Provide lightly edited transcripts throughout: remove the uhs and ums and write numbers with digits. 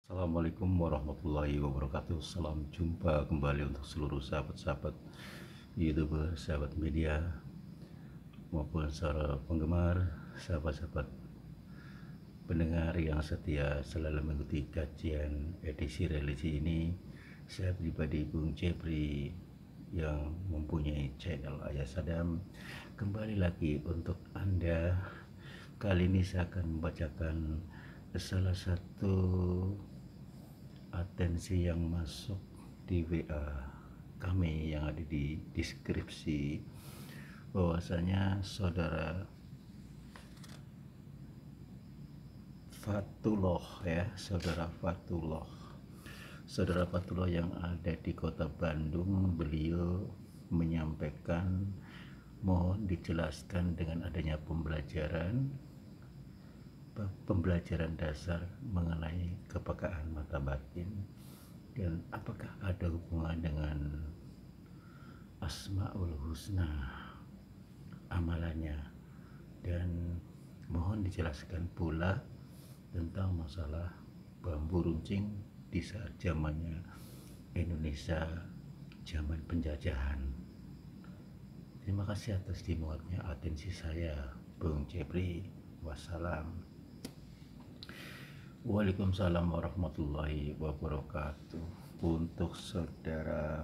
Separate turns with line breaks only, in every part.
Assalamualaikum warahmatullahi wabarakatuh. Salam jumpa kembali untuk seluruh sahabat-sahabat YouTuber, sahabat media maupun para penggemar, sahabat-sahabat pendengar yang setia selalu mengikuti kajian edisi religi ini. Saya pribadi Bung Jepri yang mempunyai channel Ayah Sadam kembali lagi untuk Anda. Kali ini saya akan membacakan salah satu atensi yang masuk di WA kami yang ada di deskripsi, bahwasanya saudara saudara Fatullah yang ada di kota Bandung, beliau menyampaikan mohon dijelaskan dengan adanya pembelajaran dasar mengenai kepekaan mata batin, dan apakah ada hubungan dengan Asmaul Husna amalannya, dan mohon dijelaskan pula tentang masalah bambu runcing di saat zamannya Indonesia zaman penjajahan. Terima kasih atas dimuatnya atensi saya, Bung Jepri. Wassalam. Waalaikumsalam warahmatullahi wabarakatuh. Untuk saudara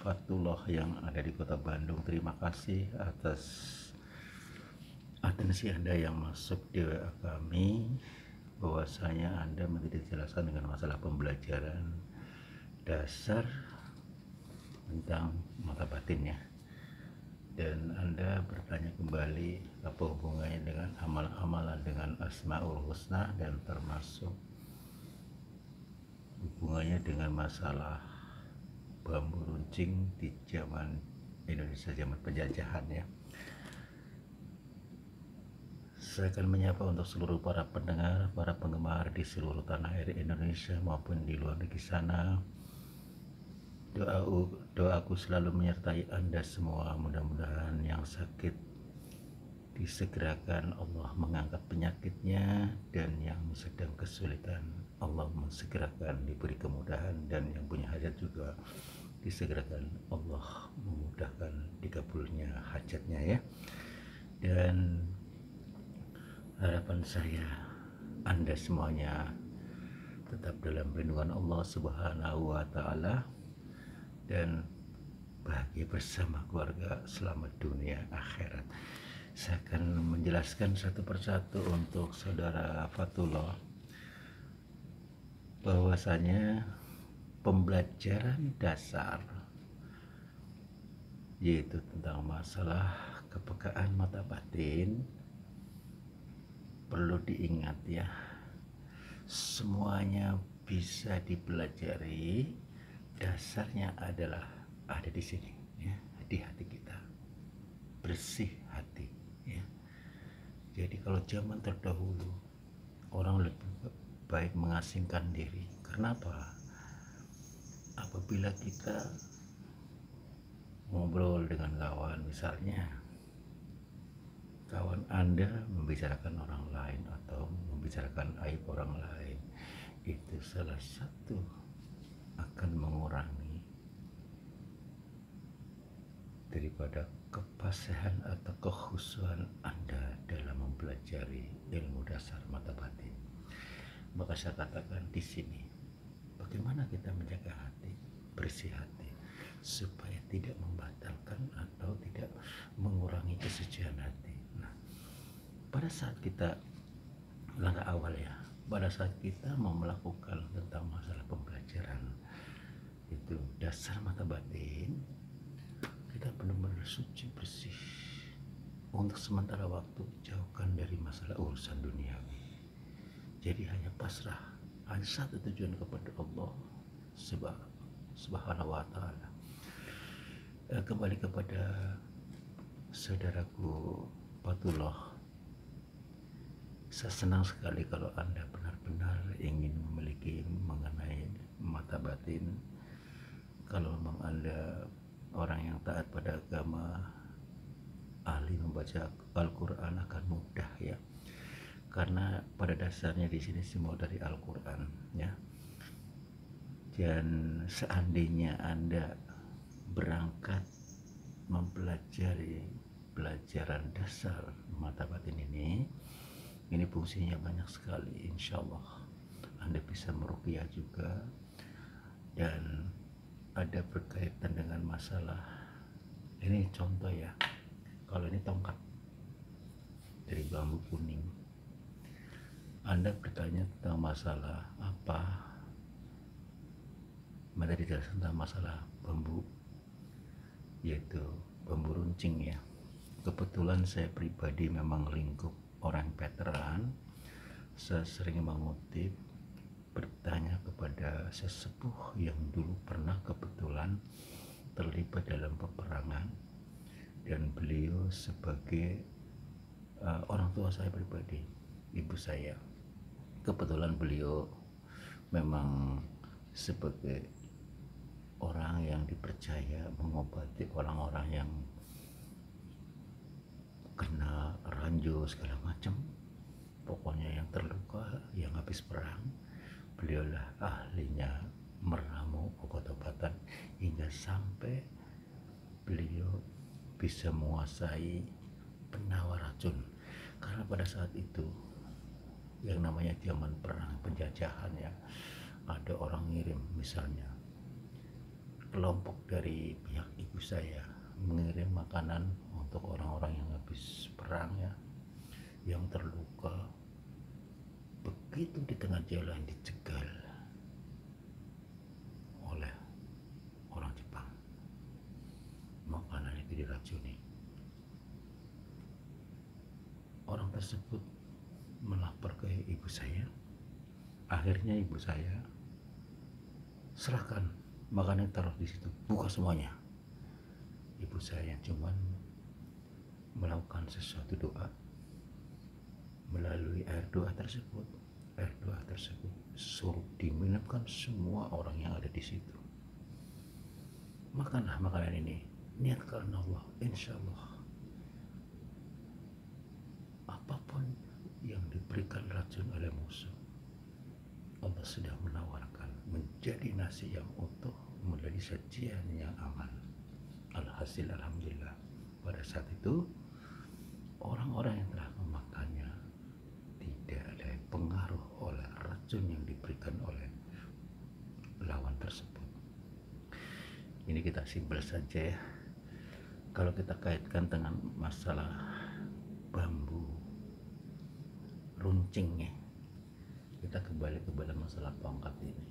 Fatullah yang ada di kota Bandung, terima kasih atas atensi Anda yang masuk di WA kami, bahwasanya Anda minta dijelaskan dengan masalah pembelajaran dasar tentang mata batinnya, dan Anda bertanya kembali apa hubungannya dengan amalan-amalan dengan Asmaul Husna, dan termasuk hubungannya dengan masalah bambu runcing di zaman Indonesia zaman penjajahan ya. Saya akan menyapa untuk seluruh para pendengar, para penggemar di seluruh tanah air Indonesia maupun di luar negeri sana. Doaku selalu menyertai Anda semua. Mudah-mudahan yang sakit disegerakan Allah mengangkat penyakitnya, dan yang sedang kesulitan Allah mensegerakan diberi kemudahan, dan yang punya hajat juga disegerakan Allah memudahkan dikabulnya hajatnya ya. Dan harapan saya Anda semuanya tetap dalam perlindungan Allah Subhanahu wa Ta'ala, dan bahagia bersama keluarga selamat dunia akhirat. Saya akan menjelaskan satu persatu untuk saudara Fatullah, bahwasanya pembelajaran dasar yaitu tentang masalah kepekaan mata batin perlu diingat ya, semuanya bisa dipelajari. Dasarnya adalah ada di sini ya, di hati kita, bersih hati ya. Jadi kalau zaman terdahulu orang lebih baik mengasingkan diri. Kenapa? Apabila kita ngobrol dengan kawan, misalnya kawan Anda membicarakan orang lain atau membicarakan aib orang lain, itu salah satu akan mengurangi daripada kefasihan atau kekhusyuan Anda dalam mempelajari ilmu dasar mata batin. Maka saya katakan di sini, bagaimana kita menjaga hati, bersih hati, supaya tidak membatalkan atau tidak mengurangi kesucian hati. Nah, pada saat kita langkah awal ya, pada saat kita mau melakukan tentang masalah pembelajaran itu dasar mata batin, kita benar-benar suci bersih. Untuk sementara waktu jauhkan dari masalah urusan duniawi. Jadi hanya pasrah, hanya satu tujuan kepada Allah Subhanahu wa Ta'ala. Kembali kepada saudaraku Fatullah, saya senang sekali kalau Anda benar-benar ingin memiliki mengenai mata batin. Kalau memang Anda orang yang taat pada agama, ahli membaca Al-Quran, akan mudah ya, karena pada dasarnya di sini semua dari Al-Quran ya. Dan seandainya Anda berangkat mempelajari pelajaran dasar mata batin ini fungsinya banyak sekali. Insya Allah Anda bisa meruqyah juga, dan ada berkaitan dengan masalah ini. Contoh ya, kalau ini tongkat dari bambu kuning, Anda bertanya tentang masalah apa, materi dasar tentang masalah bambu, yaitu bambu runcing ya. Kebetulan saya pribadi memang lingkup orang veteran. Saya sering mengutip, bertanya kepada sesepuh yang dulu pernah kebetulan terlibat dalam peperangan, dan beliau sebagai orang tua saya pribadi, ibu saya. Kebetulan beliau memang sebagai orang yang dipercaya mengobati orang-orang yang kena ranjau segala macam, pokoknya yang terluka, yang habis perang. Beliaulah ahlinya meramu obat-obatan hingga sampai beliau bisa menguasai penawar racun. Karena pada saat itu yang namanya zaman perang penjajahan ya, ada orang ngirim, misalnya kelompok dari pihak ibu saya mengirim makanan untuk orang-orang yang habis perang ya, yang terluka. Begitu di tengah jalan dicegal oleh orang Jepang, makanan itu diracuni. Orang tersebut melapor ke ibu saya. Akhirnya ibu saya serahkan makanan, taruh di situ, buka semuanya. Ibu saya cuman melakukan sesuatu doa melalui air doa tersebut. Air doa tersebut suruh diminumkan semua orang yang ada di situ. Makanlah makanan ini, niat karena Allah. Insya Allah apapun yang diberikan racun oleh musuh, Allah sudah menawarkan menjadi nasi yang utuh, menjadi sajian yang aman. Alhasil alhamdulillah, pada saat itu orang-orang yang telah memakannya tidak ada pengaruh oleh racun yang diberikan oleh lawan tersebut. Ini kita simpel saja ya. Kalau kita kaitkan dengan masalah bambu runcingnya, kita kembali kepada masalah tongkat ini.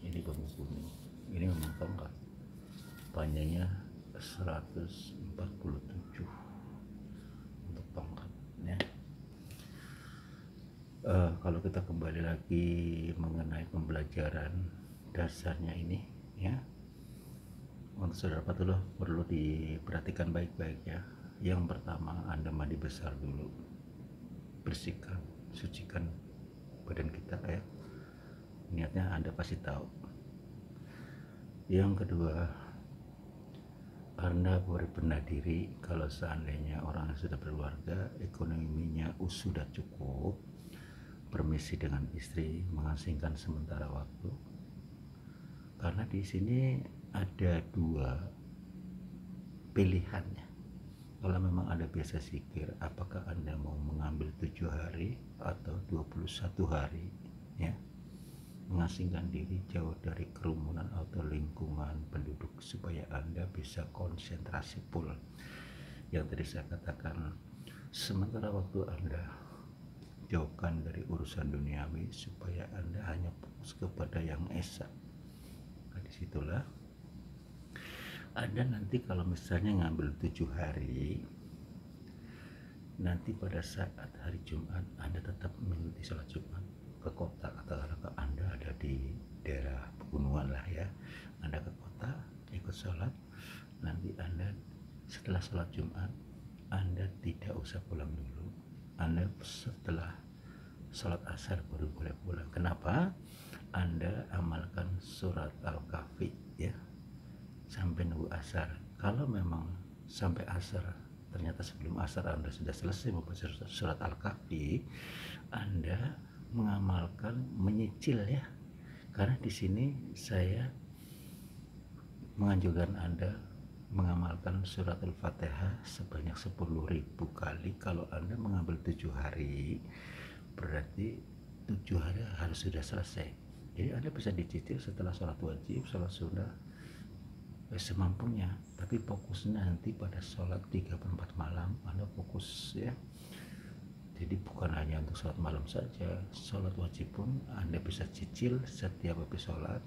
Ini bambu kuning, ini memang tongkat, panjangnya 147 untuk tongkatnya. Kalau kita kembali lagi mengenai pembelajaran dasarnya ini ya, untuk saudara patullah perlu diperhatikan baik-baik ya. Yang pertama, Anda mandi besar dulu, bersihkan, sucikan badan kita ya. Niatnya Anda pasti tahu. Yang kedua, Anda berbenah diri kalau seandainya orang yang sudah berkeluarga, ekonominya sudah cukup, permisi dengan istri mengasingkan sementara waktu. Karena di sini ada dua pilihannya. Kalau memang Anda biasa zikir, apakah Anda mau mengambil 7 hari atau 21 hari ya, mengasingkan diri jauh dari kerumunan atau lingkungan penduduk supaya Anda bisa konsentrasi full. Yang tadi saya katakan, sementara waktu Anda jauhkan dari urusan duniawi supaya Anda hanya fokus kepada yang esa. Nah, disitulah Anda nanti kalau misalnya ngambil 7 hari, nanti pada saat hari Jumat Anda tetap mengikuti sholat Jumat ke kota. Katakanlah Anda ada di daerah pegunungan lah ya, Anda ke kota ikut sholat, nanti Anda setelah sholat Jumat Anda tidak usah pulang dulu, Anda setelah sholat asar baru boleh pulang. Kenapa? Anda amalkan surat Al-Kahfi ya sampai nunggu asar. Kalau memang sampai asar ternyata sebelum asar Anda sudah selesai membaca surat Al-Kahfi, Anda mengamalkan, menyicil ya. Karena di sini saya menganjurkan Anda mengamalkan surat Al-Fatihah sebanyak 10.000 kali. Kalau Anda mengambil 7 hari, berarti 7 hari harus sudah selesai. Jadi Anda bisa dicicil setelah sholat wajib, sholat sunnah, semampunya. Tapi fokusnya nanti pada sholat 3/4 malam, Anda fokus ya. Jadi bukan hanya untuk sholat malam saja, sholat wajib pun Anda bisa cicil setiap habis sholat.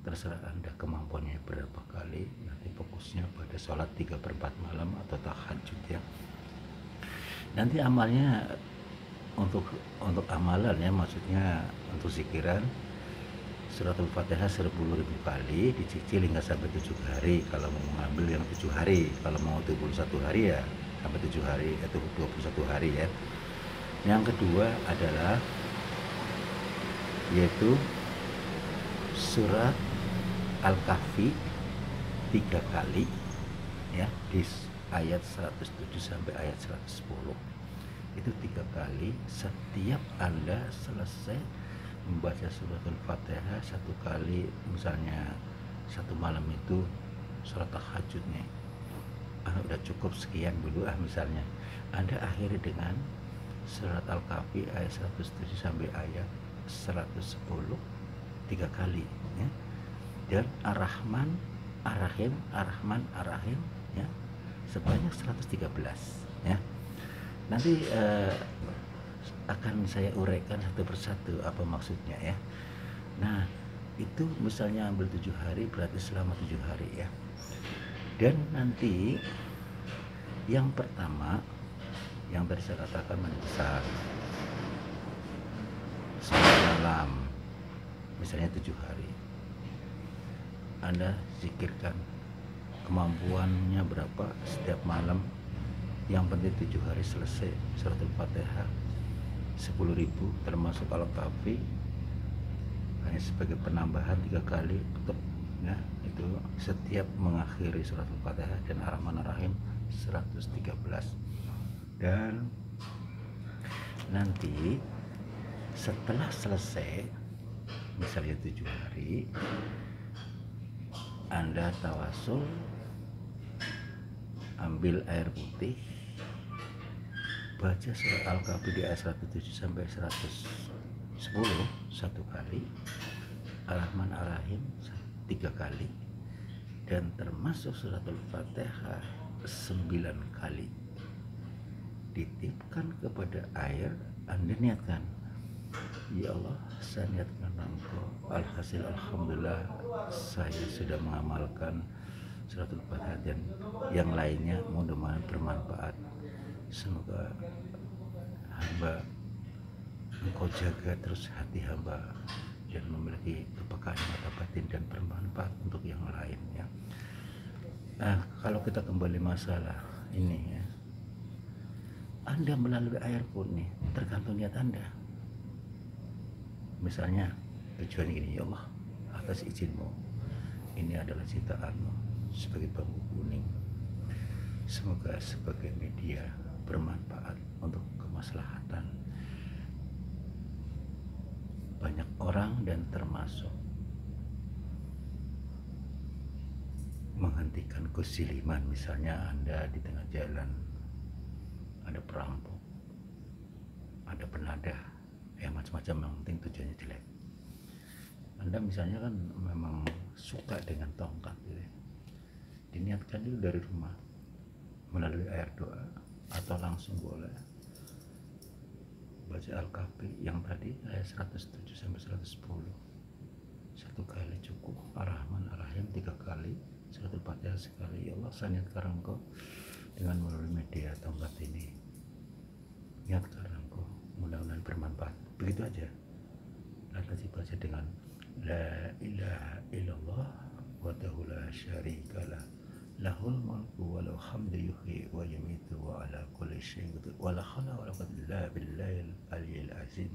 Terserah Anda kemampuannya berapa kali, nanti fokusnya pada sholat 3/4 malam atau tahajud ya. Nanti amalnya untuk amalan ya, maksudnya untuk zikiran surat Al-Fatihah 10.000 kali dicicil hingga sampai 7 hari. Kalau mau mengambil yang 7 hari, kalau mau 21 hari ya sampai 7 hari, itu 21 hari ya. Yang kedua adalah yaitu surat Al-Kahfi 3 kali ya, di ayat 107 sampai ayat 110. Itu 3 kali. Setiap Anda selesai membaca surat Al-Fatihah 1 kali, misalnya satu malam itu surat tahajudnya udah cukup sekian dulu misalnya, Anda akhiri dengan surat Al-Kahfi ayat 107 sampai ayat 110 3 kali ya. Dan Ar-Rahman Ar-Rahim Ar-Rahman Ar-Rahim ya sebanyak 113 ya. Nanti akan saya uraikan satu persatu apa maksudnya ya. Nah itu misalnya ambil 7 hari berarti selama 7 hari ya. Dan nanti yang pertama yang tadi saya katakan mendesak malam, misalnya 7 hari Anda zikirkan kemampuannya berapa setiap malam, yang penting 7 hari selesai surat Al-Fatihah 10.000 termasuk Al-Kahfi hanya sebagai penambahan 3 kali tetap ya, itu setiap mengakhiri surat Al-Fatihah. Dan Ar-Rahman Ar-Rahim 113. Dan nanti setelah selesai misalnya 7 hari Anda tawasul, ambil air putih, baca surat Al-Kahfi di ayat 107 sampai 110 1 kali, Ar-Rahman Ar-Rahim 3 kali, dan termasuk surat Al-Fatihah 9 kali. Dititipkan kepada air, Anda niatkan, ya Allah saya niatkan Engkau, alhasil alhamdulillah saya sudah mengamalkan surat Al-Fatihah dan yang lainnya, mudah-mudahan bermanfaat. Semoga hamba Engkau jaga terus hati hamba dan memiliki kepekaan mata batin dan bermanfaat untuk yang lain ya. Nah kalau kita kembali masalah ini ya, Anda melalui air pun nih tergantung niat Anda. Misalnya tujuan ini, ya Allah atas izinmu ini adalah ciptaanmu sebagai bambu kuning, semoga sebagai media bermanfaat untuk kemaslahatan banyak orang dan termasuk menghentikan kezaliman. Misalnya Anda di tengah jalan ada perampok, ada penadah, ya macam-macam, yang penting tujuannya jelek. Anda misalnya kan memang suka dengan tongkat gitu, diniatkan dulu dari rumah melalui air doa atau langsung boleh baca Al-Kahfi yang tadi ayat 107 sampai 110 1 kali cukup, Ar-Rahman Ar-Rahim 3 kali, surat Al-Fatihah sekali. Ya Allah saya niatkan Engkau dengan melalui media tongkat ini, niatkan Engkau, mudah-mudahan bermanfaat. Begitu aja. Lantas dibaca dengan la ilaha illallah wahdahu la syarikalah lahul mulku wa lahul hamdu yuhyi wa yumiitu wa ala kulli syai'in qadir wa la haula wa la quwwata illa billahil aliyyil azim.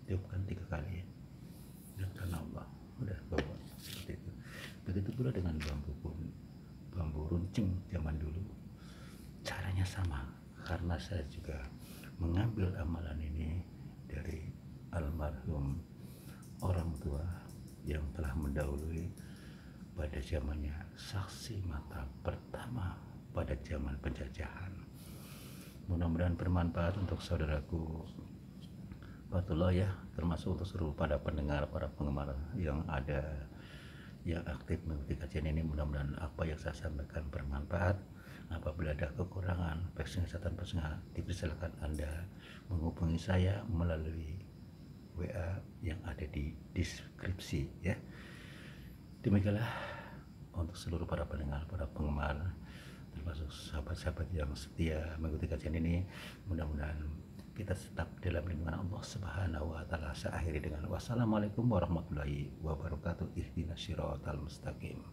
Tiupkan 3 kali dan karena Allah udah bawa seperti itu. Begitu pula dengan bambu runcing zaman dulu, caranya sama, karena saya juga mengambil amalan ini dari almarhum orang tua yang telah mendahului pada zamannya saksi mata pertama pada zaman penjajahan. Mudah-mudahan bermanfaat untuk saudaraku Batullah ya, termasuk untuk seluruh para pendengar, para penggemar yang ada yang aktif mengikuti kajian ini. Mudah-mudahan apa yang saya sampaikan bermanfaat. Apabila ada kekurangan, kesehatan personal, dipersilakan Anda menghubungi saya melalui WA yang ada di deskripsi ya. Demikianlah untuk seluruh para pendengar, para penggemar, termasuk sahabat-sahabat yang setia mengikuti kajian ini. Mudah-mudahan kita tetap dalam lindungan Allah Subhanahu wa taala. Saya akhiri dengan wassalamualaikum warahmatullahi wabarakatuh. Ihdinas siratal mustaqim.